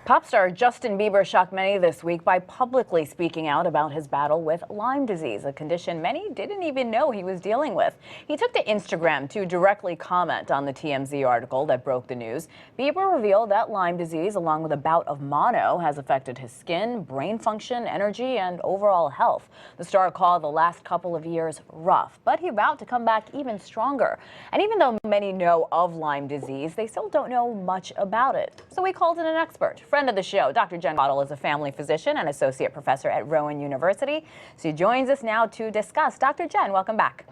Pop star Justin Bieber shocked many this week by publicly speaking out about his battle with Lyme disease, a condition many didn't even know he was dealing with. He took to Instagram to directly comment on the TMZ article that broke the news. Bieber revealed that Lyme disease, along with a bout of mono, has affected his skin, brain function, energy, and overall health. The star called the last couple of years rough, but he vowed to come back even stronger. And even though many know of Lyme disease, they still don't know much about it. So we called in an expert. Friend of the show, Dr. Caudle is a family physician and associate professor at Rowan University. She joins us now to discuss. Dr. Jen, welcome back.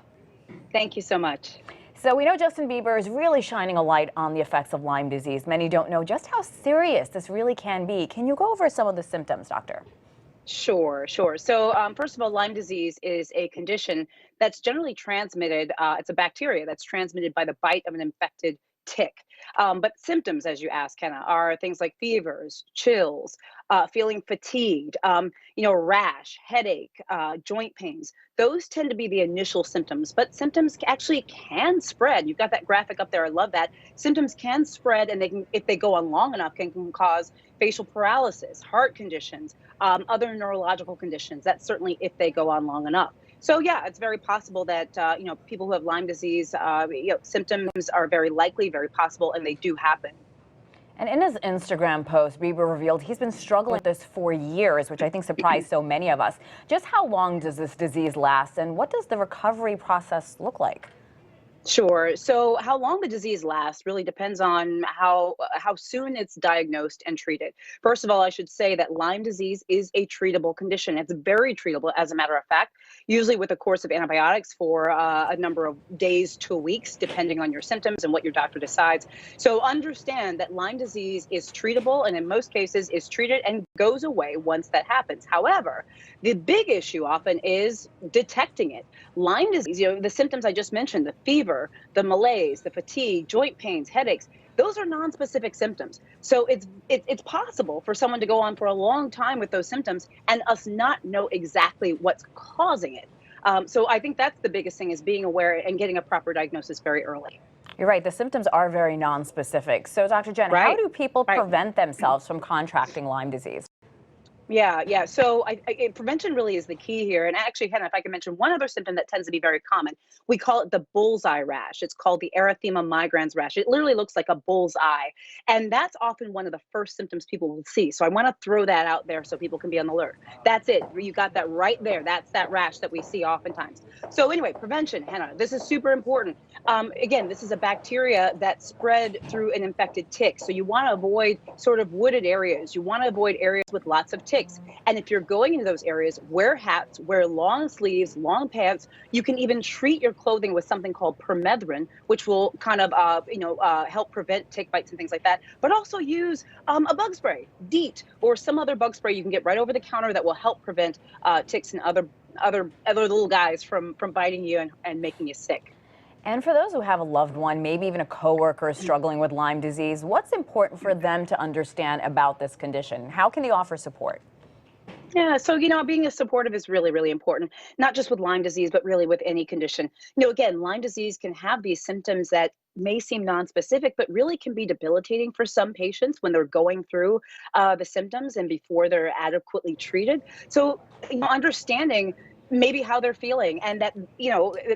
Thank you so much. So we know Justin Bieber is really shining a light on the effects of Lyme disease. Many don't know just how serious this really can be. Can you go over some of the symptoms, doctor? Sure. So first of all, Lyme disease is a condition that's generally transmitted. It's a bacteria that's transmitted by the bite of an infected tick. But symptoms, as you asked, Kenna, are things like fevers, chills, feeling fatigued, rash, headache, joint pains. Those tend to be the initial symptoms, but symptoms actually can spread. You've got that graphic up there. I love that. Symptoms can spread, and they can, if they go on long enough, can cause facial paralysis, heart conditions, other neurological conditions. That's certainly if they go on long enough. So yeah, it's very possible that people who have Lyme disease, symptoms are very likely, very possible, and they do happen. And in his Instagram post, Bieber revealed he's been struggling with this for years, which I think surprised so many of us. Just how long does this disease last, and what does the recovery process look like? Sure. So how long the disease lasts really depends on how soon it's diagnosed and treated. First of all, I should say that Lyme disease is a treatable condition. It's very treatable, as a matter of fact, usually with a course of antibiotics for a number of days to weeks, depending on your symptoms and what your doctor decides. So understand that Lyme disease is treatable, and in most cases is treated and goes away once that happens. However, the big issue often is detecting it. Lyme disease, the symptoms I just mentioned, the fever, the malaise, the fatigue, joint pains, headaches, those are non-specific symptoms. So it's possible for someone to go on for a long time with those symptoms and us not know exactly what's causing it. So I think that's the biggest thing, is being aware and getting a proper diagnosis very early. You're right. The symptoms are very non-specific. So, Dr. Jen, how do people prevent themselves from contracting Lyme disease? Yeah. So prevention really is the key here. And actually, Hannah, if I can mention one other symptom that tends to be very common, we call it the bullseye rash. It's called the erythema migrans rash. It literally looks like a bull's eye. And that's often one of the first symptoms people will see. So I want to throw that out there so people can be on the alert. That's it. You got that right there. That's that rash that we see oftentimes. So anyway, prevention, Hannah, this is super important. Again, this is a bacteria that spread through an infected tick. So you want to avoid sort of wooded areas. You want to avoid areas with lots of ticks. And if you're going into those areas, wear hats, wear long sleeves, long pants. You can even treat your clothing with something called permethrin, which will kind of, help prevent tick bites and things like that. But also use a bug spray, DEET, or some other bug spray you can get right over the counter that will help prevent ticks and other little guys from biting you and making you sick. And for those who have a loved one, maybe even a coworker struggling with Lyme disease, what's important for them to understand about this condition? How can they offer support? Yeah, so being supportive is really, really important, not just with Lyme disease, but really with any condition. Again, Lyme disease can have these symptoms that may seem non-specific, but really can be debilitating for some patients when they're going through the symptoms and before they're adequately treated. So, understanding maybe how they're feeling, and that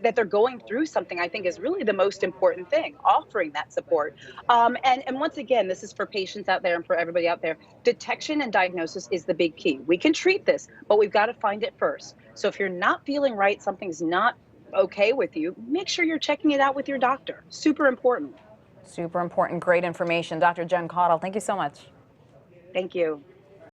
that they're going through something, I think, is really the most important thing, offering that support. And once again, this is for patients out there and for everybody out there. Detection and diagnosis is the big key. We can treat this, but we've got to find it first. So if you're not feeling right, something's not okay with you, make sure you're checking it out with your doctor. Super important. Super important. Great information. Dr. Jen Caudle, thank you so much. Thank you.